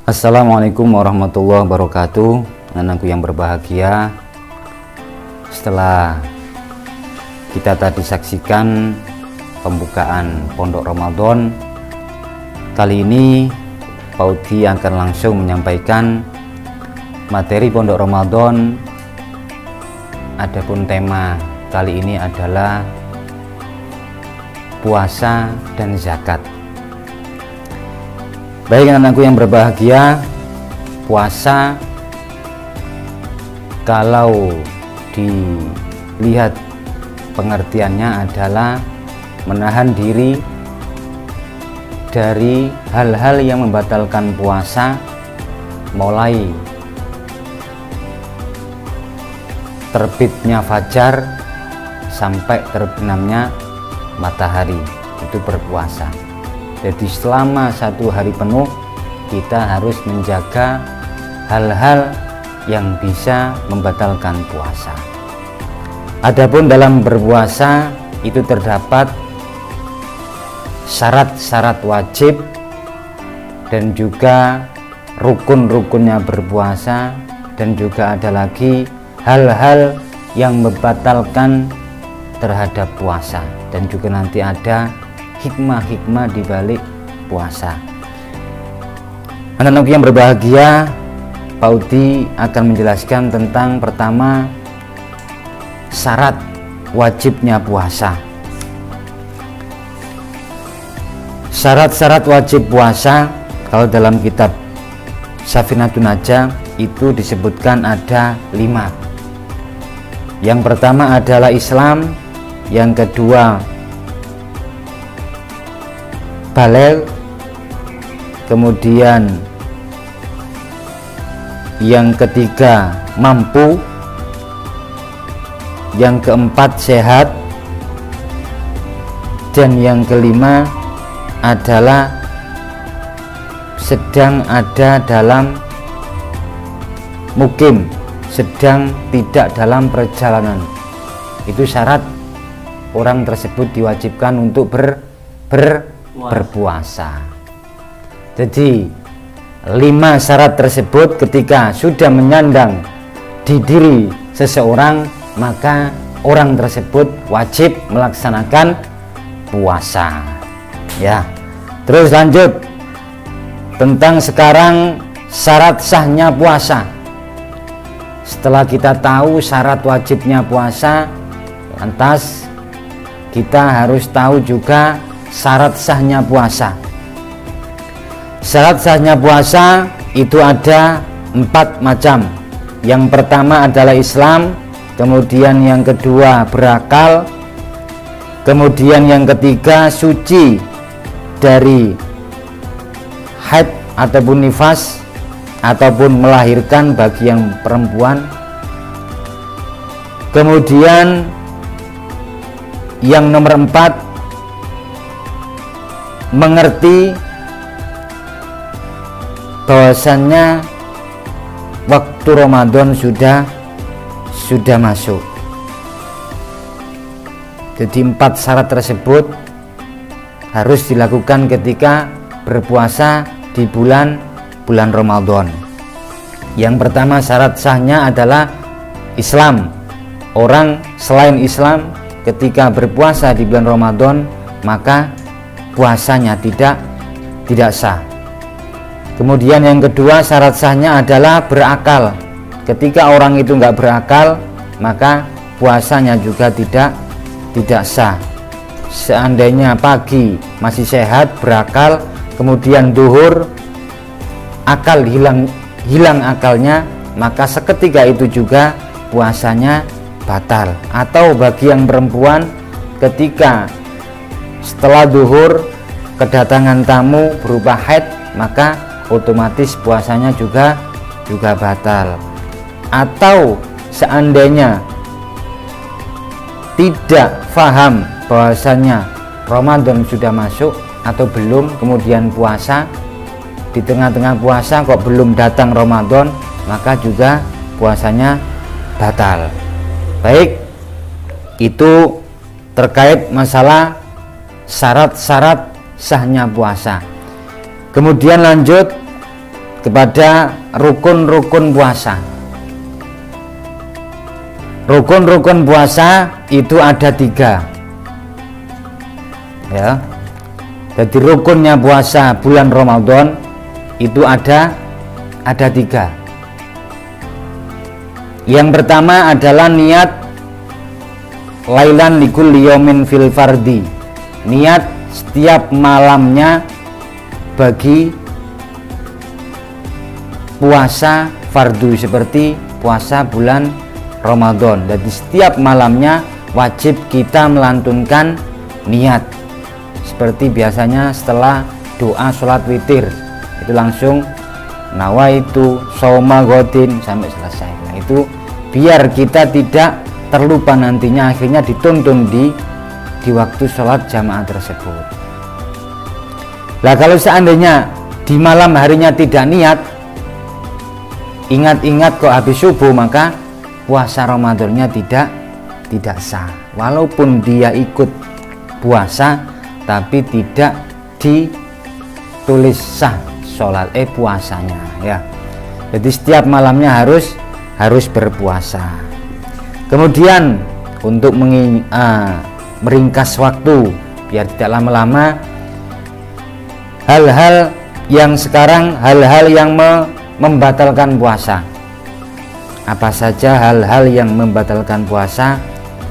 Assalamualaikum warahmatullahi wabarakatuh. Anakku yang berbahagia, setelah kita tadi saksikan pembukaan Pondok Ramadan, kali ini Pak Udi akan langsung menyampaikan materi Pondok Ramadan. Adapun tema kali ini adalah puasa dan zakat. Baik anakku yang berbahagia, puasa kalau dilihat pengertiannya adalah menahan diri dari hal-hal yang membatalkan puasa, mulai terbitnya fajar sampai terbenamnya matahari, itu berpuasa. Jadi selama satu hari penuh kita harus menjaga hal-hal yang bisa membatalkan puasa. Adapun dalam berpuasa itu terdapat syarat-syarat wajib dan juga rukun-rukunnya berpuasa, dan juga ada lagi hal-hal yang membatalkan terhadap puasa, dan juga nanti ada hikmah-hikmah di balik puasa. Anak-anak yang berbahagia, Pak Udi akan menjelaskan tentang pertama syarat wajibnya puasa. Syarat-syarat wajib puasa kalau dalam kitab Safinatun Najah itu disebutkan ada 5. Yang pertama adalah Islam, yang kedua baligh, kemudian yang ketiga mampu, yang keempat sehat, dan yang kelima adalah sedang ada dalam mukim, sedang tidak dalam perjalanan. Itu syarat orang tersebut diwajibkan untuk berpuasa. Jadi 5 syarat tersebut ketika sudah menyandang di diri seseorang, maka orang tersebut wajib melaksanakan puasa. Ya. Terus lanjut tentang sekarang syarat sahnya puasa. Setelah kita tahu syarat wajibnya puasa, lantas kita harus tahu juga syarat sahnya puasa. Syarat sahnya puasa itu ada 4 macam. Yang pertama adalah Islam, kemudian yang kedua berakal, kemudian yang ketiga suci dari haid ataupun nifas ataupun melahirkan bagi yang perempuan, kemudian yang nomor 4 mengerti bahwasannya waktu Ramadan sudah masuk. Jadi 4 syarat tersebut harus dilakukan ketika berpuasa di bulan Ramadan. Yang pertama syarat sahnya adalah Islam. Orang selain Islam ketika berpuasa di bulan Ramadan maka puasanya tidak sah. Kemudian yang kedua syarat sahnya adalah berakal. Ketika orang itu nggak berakal, maka puasanya juga tidak sah. Seandainya pagi masih sehat, berakal, kemudian duhur akal hilang akalnya, maka seketika itu juga puasanya batal. Atau bagi yang perempuan ketika setelah duhur kedatangan tamu berupa haid, maka otomatis puasanya juga batal. Atau seandainya tidak paham bahwasanya Ramadan sudah masuk atau belum, kemudian puasa di tengah-tengah puasa kok belum datang Ramadan, maka juga puasanya batal. Baik, itu terkait masalah syarat-syarat sahnya puasa. Kemudian lanjut kepada rukun-rukun puasa. Rukun-rukun puasa itu ada 3, ya. Jadi rukunnya puasa bulan Ramadan itu ada 3. Yang pertama adalah niat lailan likulli yaumin fil fardi, niat setiap malamnya bagi puasa fardu seperti puasa bulan Ramadan. Jadi setiap malamnya wajib kita melantunkan niat. Seperti biasanya setelah doa sholat witir itu langsung nawaitu shauma godin sampai selesai. Nah itu biar kita tidak terlupa nantinya, akhirnya dituntun di waktu sholat jamaah tersebut. Nah kalau seandainya di malam harinya tidak niat, ingat-ingat kok habis subuh, maka puasa Ramadannya tidak sah. Walaupun dia ikut puasa tapi tidak ditulis sah sholat puasanya, ya. Jadi setiap malamnya harus berpuasa. Kemudian untuk meringkas waktu biar tidak lama-lama, hal-hal yang membatalkan puasa. Apa saja hal-hal yang membatalkan puasa?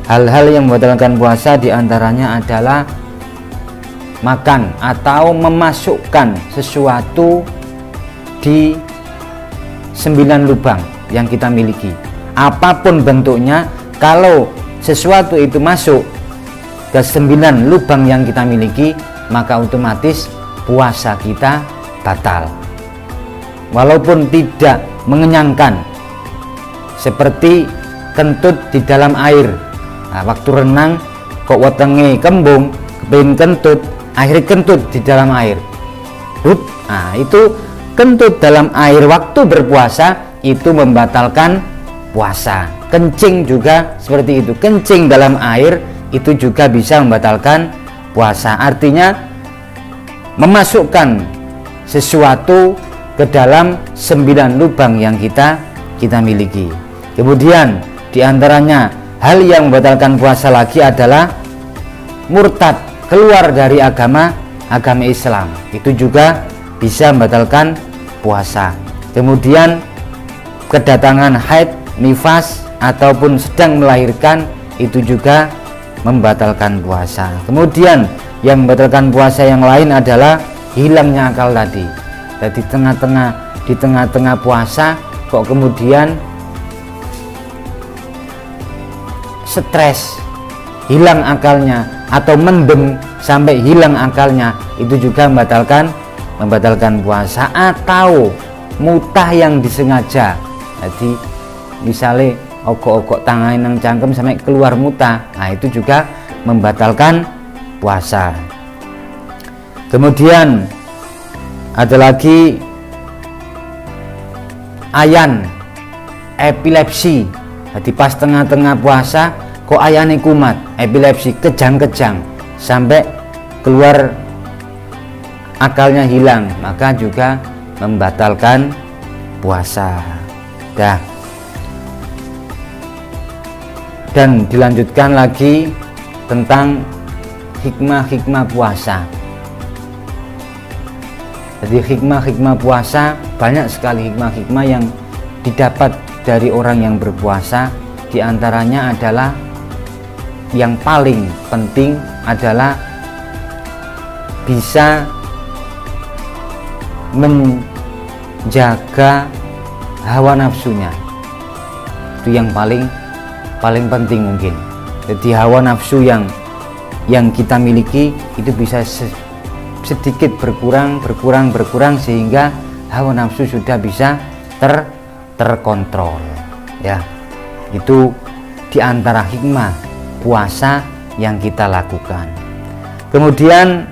Hal-hal yang membatalkan puasa diantaranya adalah makan atau memasukkan sesuatu di 9 lubang yang kita miliki. Apapun bentuknya, kalau sesuatu itu masuk ke 9 lubang yang kita miliki, maka otomatis puasa kita batal. Walaupun tidak mengenyangkan, seperti kentut di dalam air. Nah, waktu renang kok wetenge kembung, kepengin kentut, akhirnya kentut di dalam air. Nah, itu kentut dalam air waktu berpuasa itu membatalkan puasa. Kencing juga seperti itu. Kencing dalam air itu juga bisa membatalkan puasa. Artinya memasukkan sesuatu ke dalam 9 lubang yang kita miliki. Kemudian diantaranya hal yang membatalkan puasa lagi adalah murtad, keluar dari agama Islam, itu juga bisa membatalkan puasa. Kemudian kedatangan haid, nifas ataupun sedang melahirkan itu juga membatalkan puasa. Kemudian yang membatalkan puasa yang lain adalah hilangnya akal tadi. Jadi di tengah-tengah puasa kok kemudian stres, hilang akalnya, atau mendem sampai hilang akalnya, itu juga membatalkan puasa. Atau mutah yang disengaja, jadi misalnya ogok-ogok tangan nang cangkem sampai keluar mutah, nah itu juga membatalkan puasa. Kemudian ada lagi ayan, epilepsi. Jadi pas tengah-tengah puasa kok ayane kumat, epilepsi, kejang-kejang sampai keluar akalnya hilang, maka juga membatalkan puasa. Dan dilanjutkan lagi tentang hikmah-hikmah puasa. Jadi hikmah-hikmah puasa, banyak sekali hikmah-hikmah yang didapat dari orang yang berpuasa. Di antaranya adalah yang paling penting adalah bisa menjaga hawa nafsunya. Itu yang paling penting mungkin. Jadi hawa nafsu yang kita miliki itu bisa sedikit berkurang sehingga hawa nafsu sudah bisa terkontrol, ya. Itu diantara hikmah puasa yang kita lakukan. Kemudian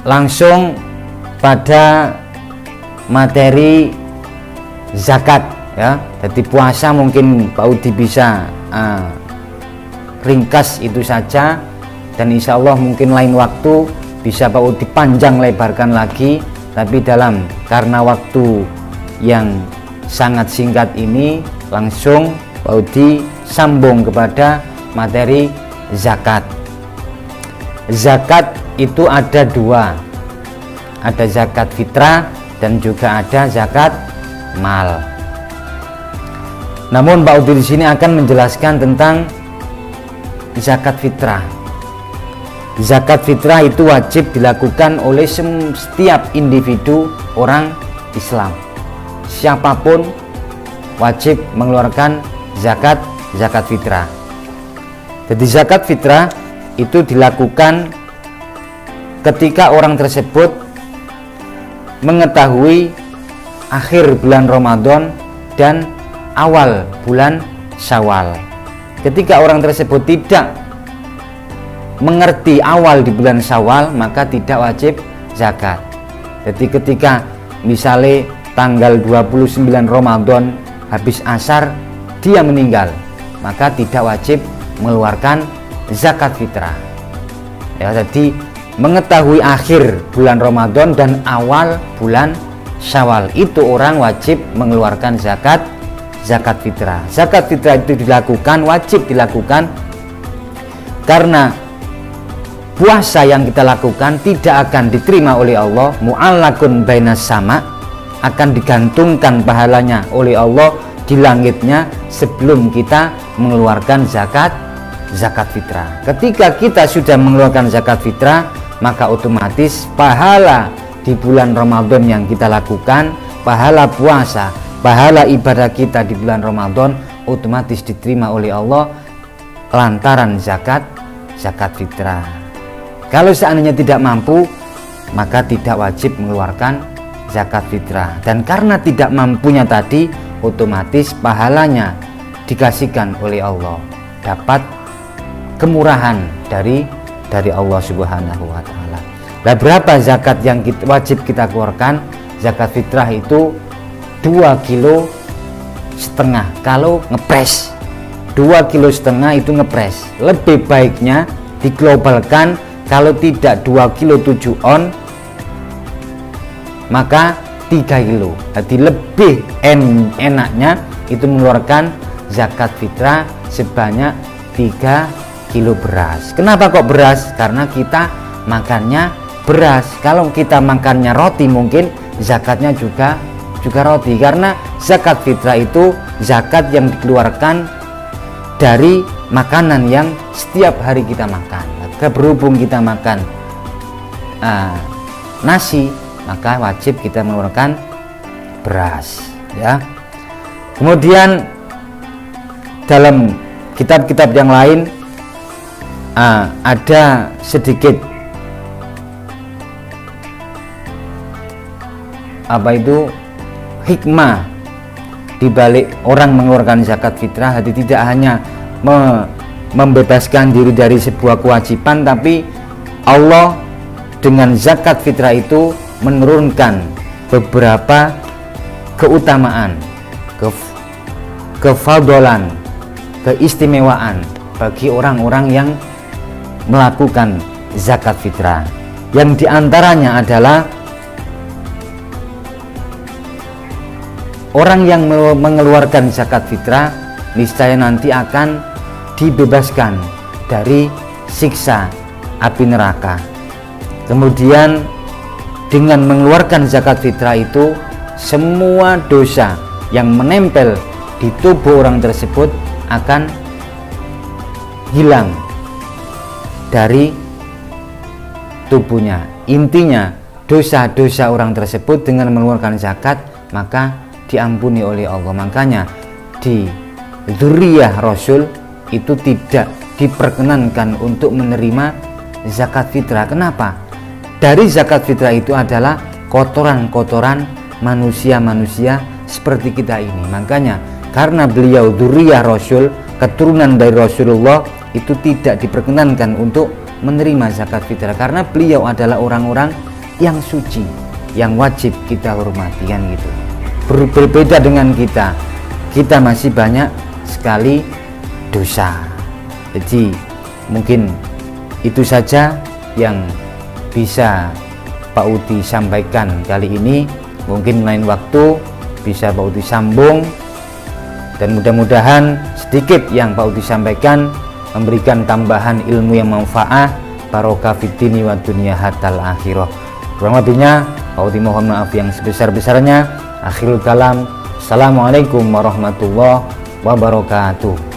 langsung pada materi zakat, ya. Jadi puasa mungkin Pak Udi bisa ringkas itu saja, dan insya Allah mungkin lain waktu bisa Pak Udi panjang lebarkan lagi tapi karena waktu yang sangat singkat ini langsung Pak Udi sambung kepada materi zakat. Zakat itu ada dua, ada zakat fitrah dan juga ada zakat mal. Namun Pak Udi di sini akan menjelaskan tentang zakat fitrah. Zakat fitrah itu wajib dilakukan oleh setiap individu orang Islam. Siapapun wajib mengeluarkan zakat fitrah. Jadi zakat fitrah itu dilakukan ketika orang tersebut mengetahui akhir bulan Ramadan dan awal bulan Syawal. Ketika orang tersebut tidak mengerti awal di bulan Syawal, maka tidak wajib zakat. Jadi ketika misalnya tanggal 29 Ramadan habis asar dia meninggal, maka tidak wajib mengeluarkan zakat fitrah. Ya, jadi mengetahui akhir bulan Ramadan dan awal bulan Syawal itu orang wajib mengeluarkan zakat fitrah. Zakat fitrah itu wajib dilakukan karena puasa yang kita lakukan tidak akan diterima oleh Allah, mu'allakun bainas sama, akan digantungkan pahalanya oleh Allah di langitnya sebelum kita mengeluarkan zakat fitrah. Ketika kita sudah mengeluarkan zakat fitrah, maka otomatis pahala di bulan Ramadan yang kita lakukan, pahala puasa, pahala ibadah kita di bulan Ramadan otomatis diterima oleh Allah lantaran zakat fitrah. Kalau seandainya tidak mampu, maka tidak wajib mengeluarkan zakat fitrah. Dan karena tidak mampunya tadi, otomatis pahalanya dikasihkan oleh Allah, dapat kemurahan dari Allah Subhanahu wa taala. Nah, berapa zakat yang wajib kita keluarkan? Zakat fitrah itu 2,5 kilo kalau ngepres. 2,5 kilo itu ngepres. Lebih baiknya diglobalkan, kalau tidak 2,7 kilo on, maka 3 kilo. Jadi lebih enaknya itu mengeluarkan zakat fitrah sebanyak 3 kilo beras. Kenapa kok beras? Karena kita makannya beras. Kalau kita makannya roti, mungkin zakatnya juga roti, karena zakat fitrah itu zakat yang dikeluarkan dari makanan yang setiap hari kita makan. Berhubung kita makan nasi, maka wajib kita mengeluarkan beras, ya. Kemudian dalam kitab-kitab yang lain ada sedikit hikmah di balik orang mengeluarkan zakat fitrah. Jadi tidak hanya membebaskan diri dari sebuah kewajiban, tapi Allah dengan zakat fitrah itu menurunkan beberapa keutamaan, kefadolan, keistimewaan bagi orang-orang yang melakukan zakat fitrah. Yang diantaranya adalah orang yang mengeluarkan zakat fitrah niscaya nanti akan dibebaskan dari siksa api neraka. Kemudian dengan mengeluarkan zakat fitrah itu, semua dosa yang menempel di tubuh orang tersebut akan hilang dari tubuhnya. Intinya dosa-dosa orang tersebut dengan mengeluarkan zakat maka diampuni oleh Allah. Makanya di dzurriyyah Rasul itu tidak diperkenankan untuk menerima zakat fitrah. Kenapa? Dari zakat fitrah itu adalah kotoran-kotoran manusia-manusia seperti kita ini. Makanya karena beliau dzurriyyah Rasul, keturunan dari Rasulullah, itu tidak diperkenankan untuk menerima zakat fitrah, karena beliau adalah orang-orang yang suci, yang wajib kita hormati, kan gitu. Berbeda dengan kita masih banyak sekali dosa. Jadi mungkin itu saja yang bisa Pak Udi sampaikan kali ini. Mungkin lain waktu bisa Pak Udi sambung, dan mudah-mudahan sedikit yang Pak Udi sampaikan memberikan tambahan ilmu yang manfaat, barokah fid dini wa dunya hatal akhirah. Kurang lebihnya Pak Udi mohon maaf yang sebesar-besarnya. Akhirul kalam, assalamualaikum warahmatullahi wabarakatuh.